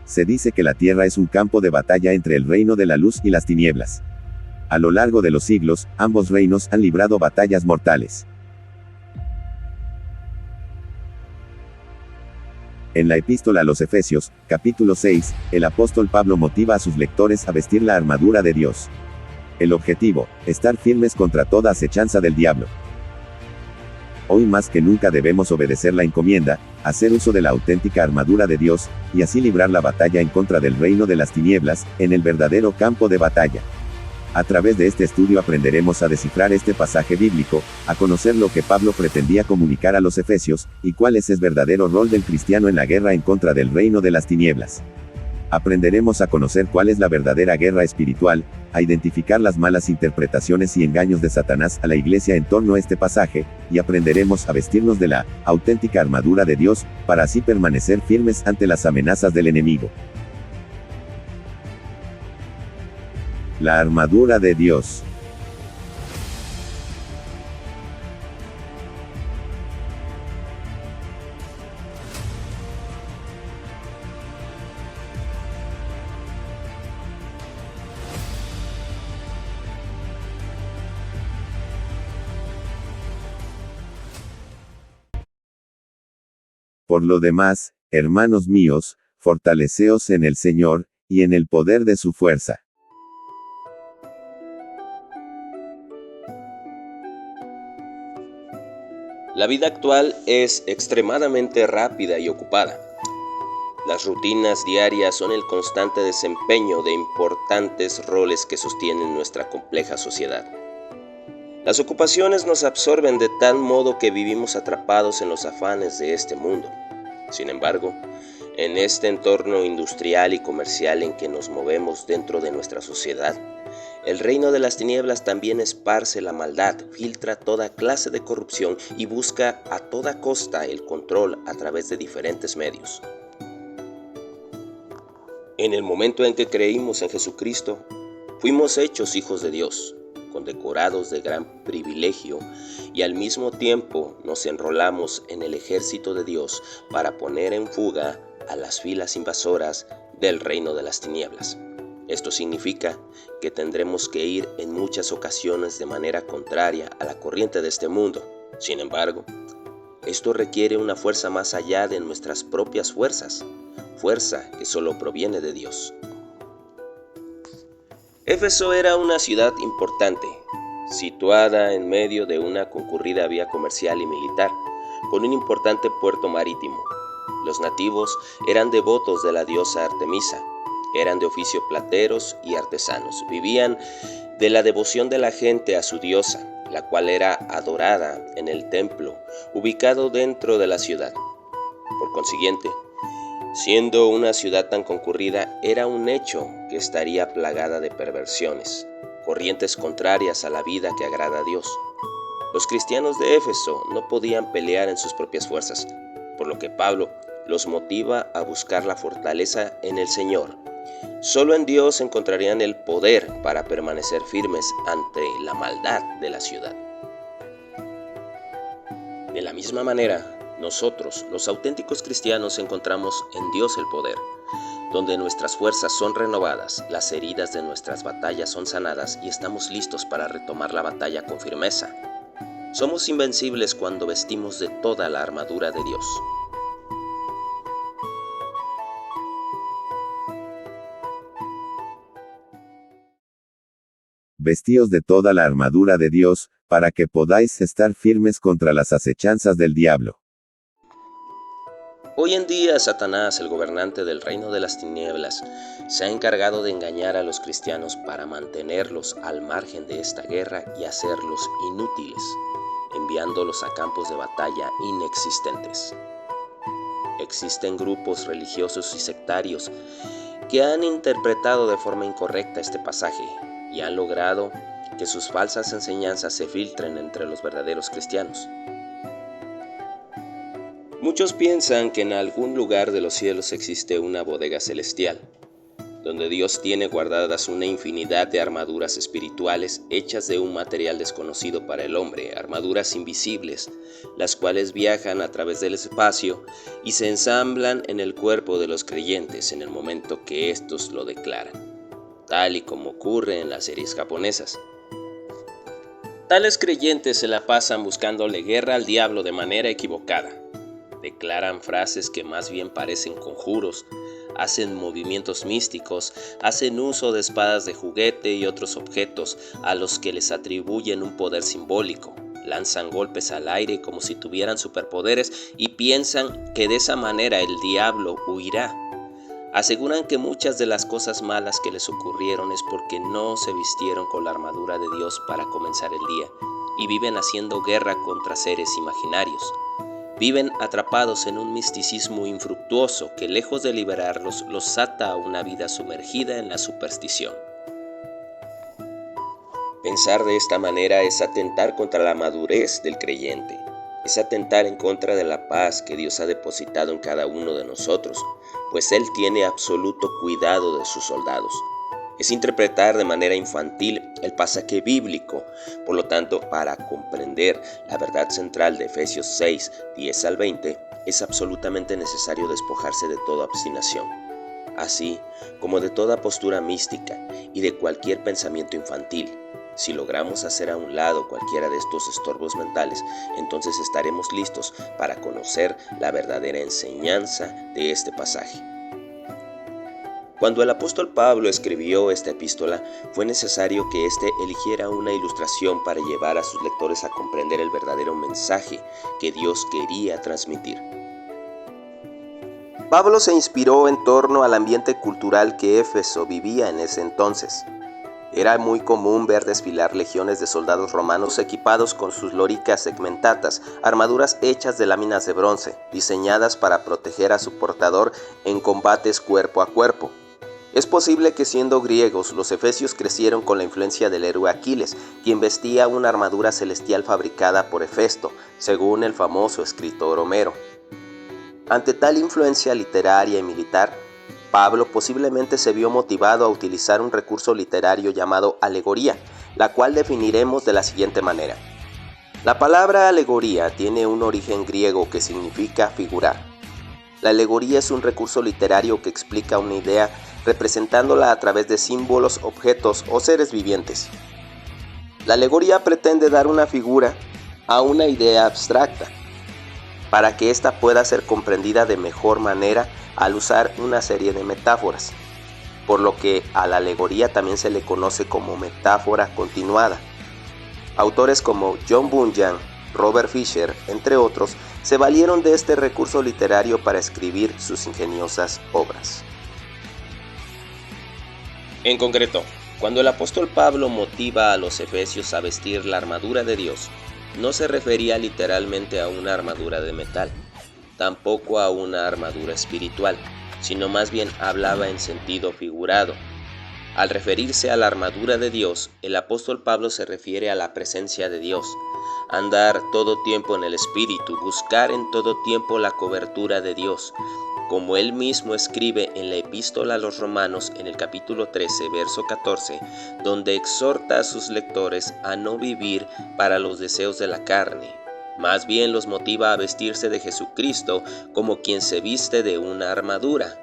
Se dice que la Tierra es un campo de batalla entre el reino de la luz y las tinieblas. A lo largo de los siglos, ambos reinos han librado batallas mortales. En la epístola a los Efesios, capítulo 6, el apóstol Pablo motiva a sus lectores a vestir la armadura de Dios. El objetivo, estar firmes contra toda acechanza del diablo. Hoy más que nunca debemos obedecer la encomienda, hacer uso de la auténtica armadura de Dios, y así librar la batalla en contra del reino de las tinieblas, en el verdadero campo de batalla. A través de este estudio aprenderemos a descifrar este pasaje bíblico, a conocer lo que Pablo pretendía comunicar a los efesios, y cuál es el verdadero rol del cristiano en la guerra en contra del reino de las tinieblas. Aprenderemos a conocer cuál es la verdadera guerra espiritual, a identificar las malas interpretaciones y engaños de Satanás a la iglesia en torno a este pasaje, y aprenderemos a vestirnos de la auténtica armadura de Dios, para así permanecer firmes ante las amenazas del enemigo. La armadura de Dios. Por lo demás, hermanos míos, fortaleceos en el Señor, y en el poder de su fuerza. La vida actual es extremadamente rápida y ocupada. Las rutinas diarias son el constante desempeño de importantes roles que sostienen nuestra compleja sociedad. Las ocupaciones nos absorben de tal modo que vivimos atrapados en los afanes de este mundo. Sin embargo, en este entorno industrial y comercial en que nos movemos dentro de nuestra sociedad, el reino de las tinieblas también esparce la maldad, filtra toda clase de corrupción y busca a toda costa el control a través de diferentes medios. En el momento en que creímos en Jesucristo, fuimos hechos hijos de Dios, condecorados de gran privilegio, y al mismo tiempo nos enrolamos en el ejército de Dios para poner en fuga a las filas invasoras del reino de las tinieblas. Esto significa que tendremos que ir en muchas ocasiones de manera contraria a la corriente de este mundo. Sin embargo, esto requiere una fuerza más allá de nuestras propias fuerzas, fuerza que solo proviene de Dios. Éfeso era una ciudad importante, situada en medio de una concurrida vía comercial y militar, con un importante puerto marítimo. Los nativos eran devotos de la diosa Artemisa, eran de oficio plateros y artesanos, vivían de la devoción de la gente a su diosa, la cual era adorada en el templo, ubicado dentro de la ciudad. Por consiguiente, siendo una ciudad tan concurrida, era un hecho que estaría plagada de perversiones, corrientes contrarias a la vida que agrada a Dios. Los cristianos de Éfeso no podían pelear en sus propias fuerzas, por lo que Pablo los motiva a buscar la fortaleza en el Señor. Solo en Dios encontrarían el poder para permanecer firmes ante la maldad de la ciudad. De la misma manera, nosotros, los auténticos cristianos, encontramos en Dios el poder, donde nuestras fuerzas son renovadas, las heridas de nuestras batallas son sanadas y estamos listos para retomar la batalla con firmeza. Somos invencibles cuando vestimos de toda la armadura de Dios. Vestíos de toda la armadura de Dios, para que podáis estar firmes contra las acechanzas del diablo. Hoy en día, Satanás, el gobernante del reino de las tinieblas, se ha encargado de engañar a los cristianos para mantenerlos al margen de esta guerra y hacerlos inútiles, enviándolos a campos de batalla inexistentes. Existen grupos religiosos y sectarios que han interpretado de forma incorrecta este pasaje y han logrado que sus falsas enseñanzas se filtren entre los verdaderos cristianos. Muchos piensan que en algún lugar de los cielos existe una bodega celestial, donde Dios tiene guardadas una infinidad de armaduras espirituales hechas de un material desconocido para el hombre, armaduras invisibles, las cuales viajan a través del espacio y se ensamblan en el cuerpo de los creyentes en el momento que éstos lo declaran, tal y como ocurre en las series japonesas. Tales creyentes se la pasan buscándole guerra al diablo de manera equivocada. Declaran frases que más bien parecen conjuros, hacen movimientos místicos, hacen uso de espadas de juguete y otros objetos a los que les atribuyen un poder simbólico. Lanzan golpes al aire como si tuvieran superpoderes y piensan que de esa manera el diablo huirá. Aseguran que muchas de las cosas malas que les ocurrieron es porque no se vistieron con la armadura de Dios para comenzar el día y viven haciendo guerra contra seres imaginarios. Viven atrapados en un misticismo infructuoso que, lejos de liberarlos, los ata a una vida sumergida en la superstición. Pensar de esta manera es atentar contra la madurez del creyente, es atentar en contra de la paz que Dios ha depositado en cada uno de nosotros, pues Él tiene absoluto cuidado de sus soldados. Es interpretar de manera infantil el pasaje bíblico. Por lo tanto, para comprender la verdad central de Efesios 6, 10 al 20, es absolutamente necesario despojarse de toda obstinación, así como de toda postura mística y de cualquier pensamiento infantil. Si logramos hacer a un lado cualquiera de estos estorbos mentales, entonces estaremos listos para conocer la verdadera enseñanza de este pasaje. Cuando el apóstol Pablo escribió esta epístola, fue necesario que éste eligiera una ilustración para llevar a sus lectores a comprender el verdadero mensaje que Dios quería transmitir. Pablo se inspiró en torno al ambiente cultural que Éfeso vivía en ese entonces. Era muy común ver desfilar legiones de soldados romanos equipados con sus lóricas segmentatas, armaduras hechas de láminas de bronce, diseñadas para proteger a su portador en combates cuerpo a cuerpo. Es posible que, siendo griegos, los efesios crecieron con la influencia del héroe Aquiles, quien vestía una armadura celestial fabricada por Hefesto, según el famoso escritor Homero. Ante tal influencia literaria y militar, Pablo posiblemente se vio motivado a utilizar un recurso literario llamado alegoría, la cual definiremos de la siguiente manera. La palabra alegoría tiene un origen griego que significa figurar. La alegoría es un recurso literario que explica una idea representándola a través de símbolos, objetos o seres vivientes. La alegoría pretende dar una figura a una idea abstracta, para que ésta pueda ser comprendida de mejor manera al usar una serie de metáforas, por lo que a la alegoría también se le conoce como metáfora continuada. Autores como John Bunyan, Robert Fisher, entre otros, se valieron de este recurso literario para escribir sus ingeniosas obras. En concreto, cuando el apóstol Pablo motiva a los efesios a vestir la armadura de Dios, no se refería literalmente a una armadura de metal, tampoco a una armadura espiritual, sino más bien hablaba en sentido figurado. Al referirse a la armadura de Dios, el apóstol Pablo se refiere a la presencia de Dios, andar todo tiempo en el Espíritu, buscar en todo tiempo la cobertura de Dios, como él mismo escribe en la epístola a los Romanos en el capítulo 13, verso 14, donde exhorta a sus lectores a no vivir para los deseos de la carne. Más bien los motiva a vestirse de Jesucristo como quien se viste de una armadura.